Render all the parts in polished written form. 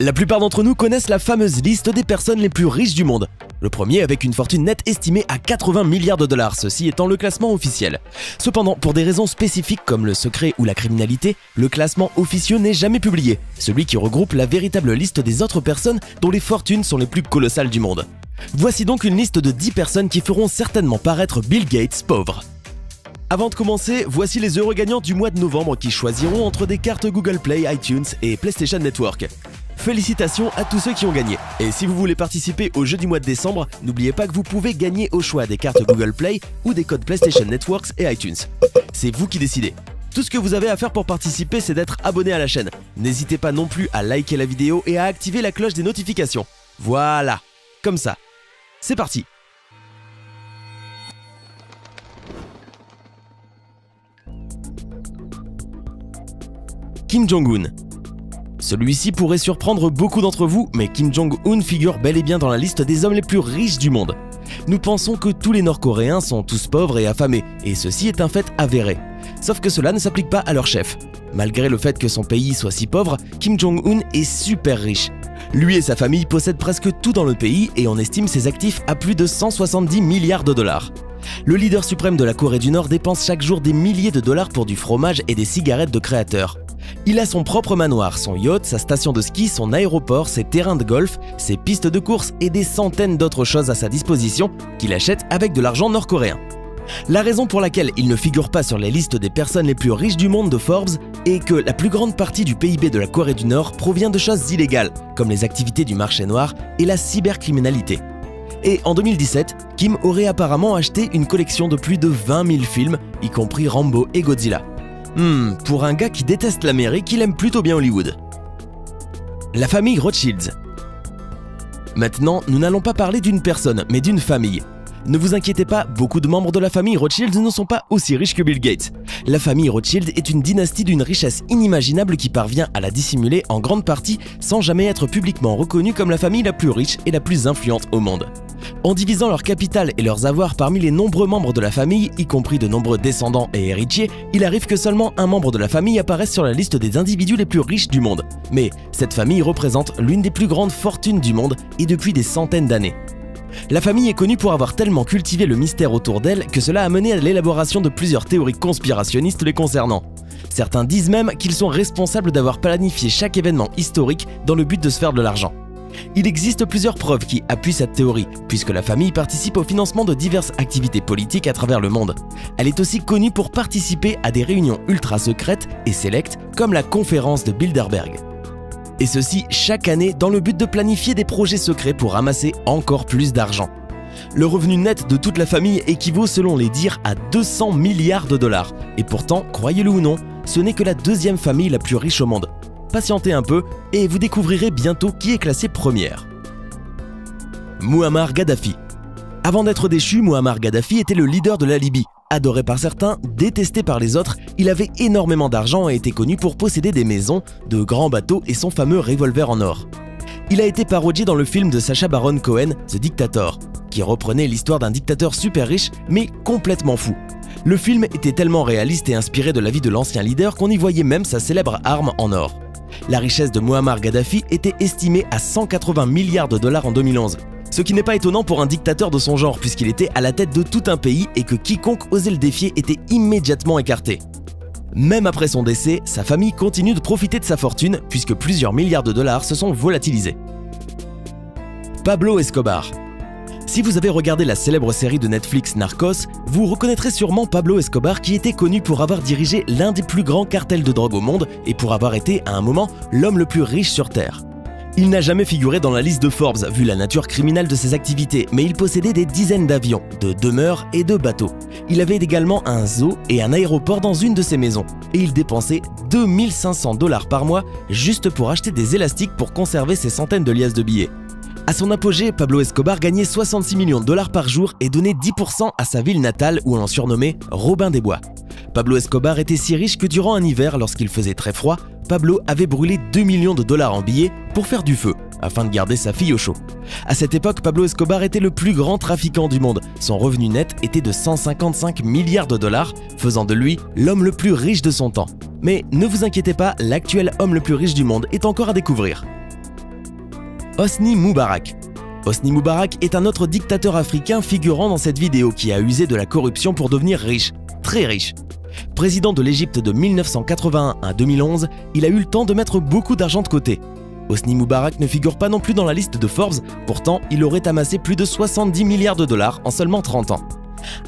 La plupart d'entre nous connaissent la fameuse liste des personnes les plus riches du monde. Le premier avec une fortune nette estimée à 80 milliards de dollars, ceci étant le classement officiel. Cependant, pour des raisons spécifiques comme le secret ou la criminalité, le classement officieux n'est jamais publié, celui qui regroupe la véritable liste des autres personnes dont les fortunes sont les plus colossales du monde. Voici donc une liste de 10 personnes qui feront certainement paraître Bill Gates pauvre. Avant de commencer, voici les heureux gagnants du mois de novembre qui choisiront entre des cartes Google Play, iTunes et PlayStation Network. Félicitations à tous ceux qui ont gagné. Et si vous voulez participer au jeu du mois de décembre, n'oubliez pas que vous pouvez gagner au choix des cartes Google Play ou des codes PlayStation Networks et iTunes. C'est vous qui décidez. Tout ce que vous avez à faire pour participer, c'est d'être abonné à la chaîne. N'hésitez pas non plus à liker la vidéo et à activer la cloche des notifications. Voilà, comme ça. C'est parti. Kim Jong-un. Celui-ci pourrait surprendre beaucoup d'entre vous, mais Kim Jong-un figure bel et bien dans la liste des hommes les plus riches du monde. Nous pensons que tous les Nord-Coréens sont tous pauvres et affamés, et ceci est un fait avéré. Sauf que cela ne s'applique pas à leur chef. Malgré le fait que son pays soit si pauvre, Kim Jong-un est super riche. Lui et sa famille possèdent presque tout dans le pays et on estime ses actifs à plus de 170 milliards de dollars. Le leader suprême de la Corée du Nord dépense chaque jour des milliers de dollars pour du fromage et des cigarettes de créateurs. Il a son propre manoir, son yacht, sa station de ski, son aéroport, ses terrains de golf, ses pistes de course et des centaines d'autres choses à sa disposition qu'il achète avec de l'argent nord-coréen. La raison pour laquelle il ne figure pas sur les listes des personnes les plus riches du monde de Forbes est que la plus grande partie du PIB de la Corée du Nord provient de choses illégales, comme les activités du marché noir et la cybercriminalité. Et en 2017, Kim aurait apparemment acheté une collection de plus de 20 000 films, y compris Rambo et Godzilla. Pour un gars qui déteste l'Amérique, il aime plutôt bien Hollywood. La famille Rothschild. Maintenant, nous n'allons pas parler d'une personne, mais d'une famille. Ne vous inquiétez pas, beaucoup de membres de la famille Rothschild ne sont pas aussi riches que Bill Gates. La famille Rothschild est une dynastie d'une richesse inimaginable qui parvient à la dissimuler en grande partie sans jamais être publiquement reconnue comme la famille la plus riche et la plus influente au monde. En divisant leur capital et leurs avoirs parmi les nombreux membres de la famille, y compris de nombreux descendants et héritiers, il arrive que seulement un membre de la famille apparaisse sur la liste des individus les plus riches du monde. Mais cette famille représente l'une des plus grandes fortunes du monde et depuis des centaines d'années. La famille est connue pour avoir tellement cultivé le mystère autour d'elle que cela a mené à l'élaboration de plusieurs théories conspirationnistes les concernant. Certains disent même qu'ils sont responsables d'avoir planifié chaque événement historique dans le but de se faire de l'argent. Il existe plusieurs preuves qui appuient cette théorie, puisque la famille participe au financement de diverses activités politiques à travers le monde. Elle est aussi connue pour participer à des réunions ultra secrètes et sélectes comme la conférence de Bilderberg. Et ceci chaque année dans le but de planifier des projets secrets pour ramasser encore plus d'argent. Le revenu net de toute la famille équivaut selon les dires à 200 milliards de dollars. Et pourtant, croyez-le ou non, ce n'est que la deuxième famille la plus riche au monde. Patientez un peu et vous découvrirez bientôt qui est classé première. Mouammar Kadhafi. Avant d'être déchu, Mouammar Kadhafi était le leader de la Libye. Adoré par certains, détesté par les autres, il avait énormément d'argent et était connu pour posséder des maisons, de grands bateaux et son fameux revolver en or. Il a été parodié dans le film de Sacha Baron Cohen, The Dictator, qui reprenait l'histoire d'un dictateur super riche mais complètement fou. Le film était tellement réaliste et inspiré de la vie de l'ancien leader qu'on y voyait même sa célèbre arme en or. La richesse de Mouammar Kadhafi était estimée à 180 milliards de dollars en 2011. Ce qui n'est pas étonnant pour un dictateur de son genre puisqu'il était à la tête de tout un pays et que quiconque osait le défier était immédiatement écarté. Même après son décès, sa famille continue de profiter de sa fortune puisque plusieurs milliards de dollars se sont volatilisés. Pablo Escobar. Si vous avez regardé la célèbre série de Netflix Narcos, vous reconnaîtrez sûrement Pablo Escobar qui était connu pour avoir dirigé l'un des plus grands cartels de drogue au monde et pour avoir été, à un moment, l'homme le plus riche sur Terre. Il n'a jamais figuré dans la liste de Forbes vu la nature criminelle de ses activités, mais il possédait des dizaines d'avions, de demeures et de bateaux. Il avait également un zoo et un aéroport dans une de ses maisons. Et il dépensait 2500 $ par mois juste pour acheter des élastiques pour conserver ses centaines de liasses de billets. À son apogée, Pablo Escobar gagnait 66 millions de dollars par jour et donnait 10% à sa ville natale où on l'en surnommait Robin des Bois. Pablo Escobar était si riche que durant un hiver, lorsqu'il faisait très froid, Pablo avait brûlé 2 millions de dollars en billets pour faire du feu, afin de garder sa fille au chaud. À cette époque, Pablo Escobar était le plus grand trafiquant du monde. Son revenu net était de 155 milliards de dollars, faisant de lui l'homme le plus riche de son temps. Mais ne vous inquiétez pas, l'actuel homme le plus riche du monde est encore à découvrir. Hosni Moubarak. Hosni Moubarak est un autre dictateur africain figurant dans cette vidéo qui a usé de la corruption pour devenir riche, très riche. Président de l'Égypte de 1981 à 2011, il a eu le temps de mettre beaucoup d'argent de côté. Hosni Moubarak ne figure pas non plus dans la liste de Forbes, pourtant il aurait amassé plus de 70 milliards de dollars en seulement 30 ans.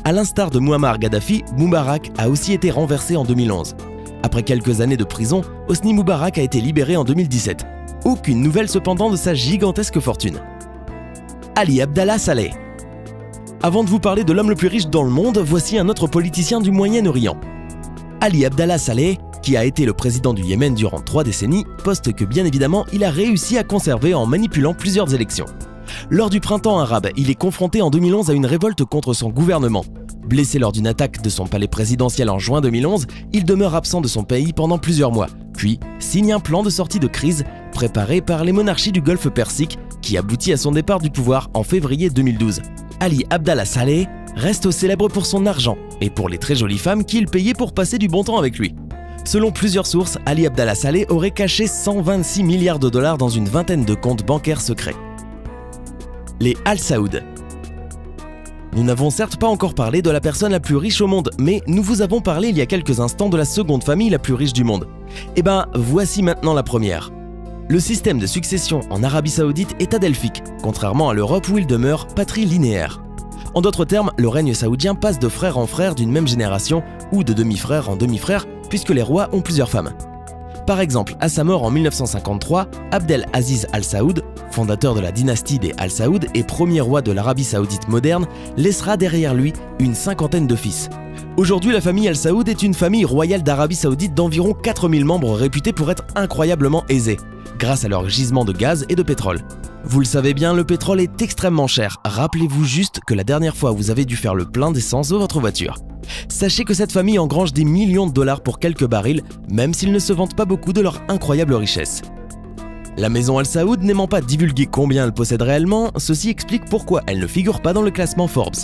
À l'instar de Mouammar Kadhafi, Moubarak a aussi été renversé en 2011. Après quelques années de prison, Hosni Moubarak a été libéré en 2017. Aucune nouvelle cependant de sa gigantesque fortune. Ali Abdallah Saleh. Avant de vous parler de l'homme le plus riche dans le monde, voici un autre politicien du Moyen-Orient. Ali Abdallah Saleh, qui a été le président du Yémen durant 3 décennies, poste que bien évidemment il a réussi à conserver en manipulant plusieurs élections. Lors du printemps arabe, il est confronté en 2011 à une révolte contre son gouvernement. Blessé lors d'une attaque de son palais présidentiel en juin 2011, il demeure absent de son pays pendant plusieurs mois, puis signe un plan de sortie de crise préparé par les monarchies du Golfe Persique qui aboutit à son départ du pouvoir en février 2012. Ali Abdallah Saleh reste célèbre pour son argent et pour les très jolies femmes qu'il payait pour passer du bon temps avec lui. Selon plusieurs sources, Ali Abdallah Saleh aurait caché 126 milliards de dollars dans une vingtaine de comptes bancaires secrets. Les Al Saoud. Nous n'avons certes pas encore parlé de la personne la plus riche au monde, mais nous vous avons parlé il y a quelques instants de la seconde famille la plus riche du monde. Et ben, voici maintenant la première. Le système de succession en Arabie Saoudite est adelphique, contrairement à l'Europe où il demeure patrilinéaire. En d'autres termes, le règne saoudien passe de frère en frère d'une même génération ou de demi-frère en demi-frère puisque les rois ont plusieurs femmes. Par exemple, à sa mort en 1953, Abdel Aziz Al Saoud, fondateur de la dynastie des Al Saoud et premier roi de l'Arabie Saoudite moderne, laissera derrière lui une cinquantaine de fils. Aujourd'hui, la famille Al Saoud est une famille royale d'Arabie Saoudite d'environ 4000 membres réputés pour être incroyablement aisés, grâce à leurs gisements de gaz et de pétrole. Vous le savez bien, le pétrole est extrêmement cher. Rappelez-vous juste que la dernière fois vous avez dû faire le plein d'essence de votre voiture. Sachez que cette famille engrange des millions de dollars pour quelques barils, même s'ils ne se vantent pas beaucoup de leur incroyable richesse. La maison Al Saoud n'aimant pas divulguer combien elle possède réellement, ceci explique pourquoi elle ne figure pas dans le classement Forbes.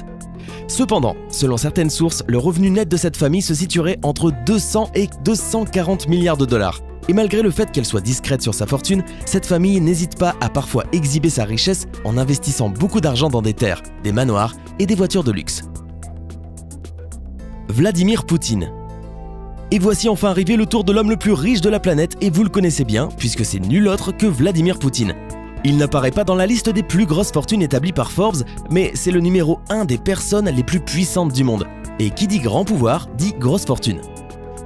Cependant, selon certaines sources, le revenu net de cette famille se situerait entre 200 et 240 milliards de dollars. Et malgré le fait qu'elle soit discrète sur sa fortune, cette famille n'hésite pas à parfois exhiber sa richesse en investissant beaucoup d'argent dans des terres, des manoirs et des voitures de luxe. Vladimir Poutine. Et voici enfin arrivé le tour de l'homme le plus riche de la planète et vous le connaissez bien puisque c'est nul autre que Vladimir Poutine. Il n'apparaît pas dans la liste des plus grosses fortunes établies par Forbes, mais c'est le numéro 1 des personnes les plus puissantes du monde. Et qui dit grand pouvoir dit grosse fortune.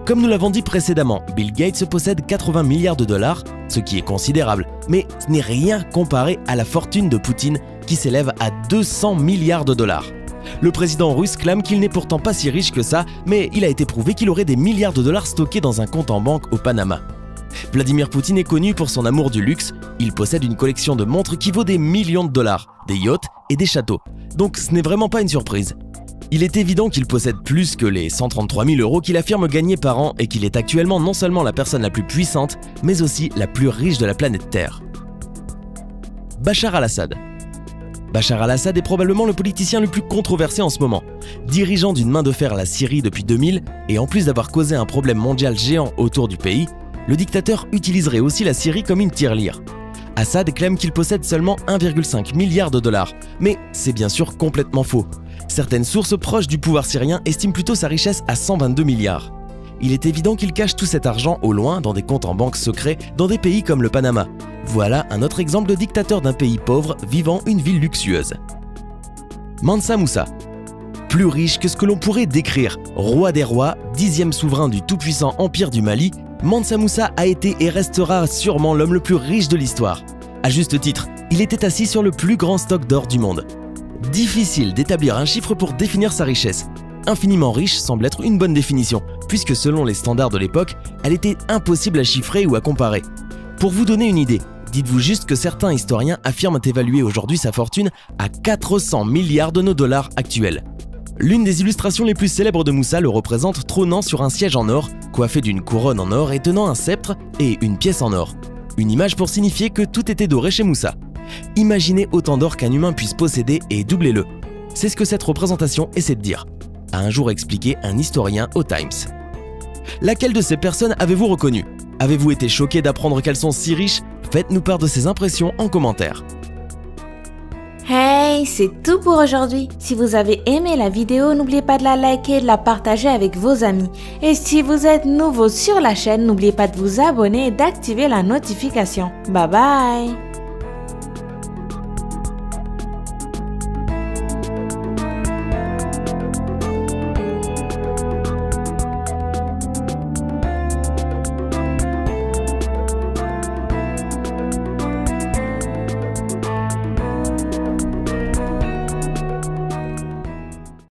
Comme nous l'avons dit précédemment, Bill Gates possède 80 milliards de dollars, ce qui est considérable, mais ce n'est rien comparé à la fortune de Poutine qui s'élève à 200 milliards de dollars. Le président russe clame qu'il n'est pourtant pas si riche que ça, mais il a été prouvé qu'il aurait des milliards de dollars stockés dans un compte en banque au Panama. Vladimir Poutine est connu pour son amour du luxe, il possède une collection de montres qui vaut des millions de dollars, des yachts et des châteaux, donc ce n'est vraiment pas une surprise. Il est évident qu'il possède plus que les 133 000 € qu'il affirme gagner par an et qu'il est actuellement non seulement la personne la plus puissante, mais aussi la plus riche de la planète Terre. Bachar al-Assad. Bachar al-Assad est probablement le politicien le plus controversé en ce moment. Dirigeant d'une main de fer la Syrie depuis 2000, et en plus d'avoir causé un problème mondial géant autour du pays, le dictateur utiliserait aussi la Syrie comme une tirelire. Assad clame qu'il possède seulement 1,5 milliard de dollars, mais c'est bien sûr complètement faux. Certaines sources proches du pouvoir syrien estiment plutôt sa richesse à 122 milliards. Il est évident qu'il cache tout cet argent au loin dans des comptes en banque secrets dans des pays comme le Panama. Voilà un autre exemple de dictateur d'un pays pauvre vivant une vie luxueuse. Mansa Moussa. Plus riche que ce que l'on pourrait décrire, roi des rois, 10e souverain du tout-puissant empire du Mali, Mansa Moussa a été et restera sûrement l'homme le plus riche de l'histoire. À juste titre, il était assis sur le plus grand stock d'or du monde. Difficile d'établir un chiffre pour définir sa richesse. Infiniment riche semble être une bonne définition, puisque selon les standards de l'époque, elle était impossible à chiffrer ou à comparer. Pour vous donner une idée, dites-vous juste que certains historiens affirment évaluer aujourd'hui sa fortune à 400 milliards de nos dollars actuels. L'une des illustrations les plus célèbres de Moussa le représente trônant sur un siège en or, coiffé d'une couronne en or et tenant un sceptre et une pièce en or. Une image pour signifier que tout était doré chez Moussa. Imaginez autant d'or qu'un humain puisse posséder et doublez-le. C'est ce que cette représentation essaie de dire, a un jour expliqué un historien au Times. Laquelle de ces personnes avez-vous reconnu? Avez-vous été choqué d'apprendre qu'elles sont si riches? Faites-nous part de ces impressions en commentaire. Hey, c'est tout pour aujourd'hui. Si vous avez aimé la vidéo, n'oubliez pas de la liker et de la partager avec vos amis. Et si vous êtes nouveau sur la chaîne, n'oubliez pas de vous abonner et d'activer la notification. Bye bye!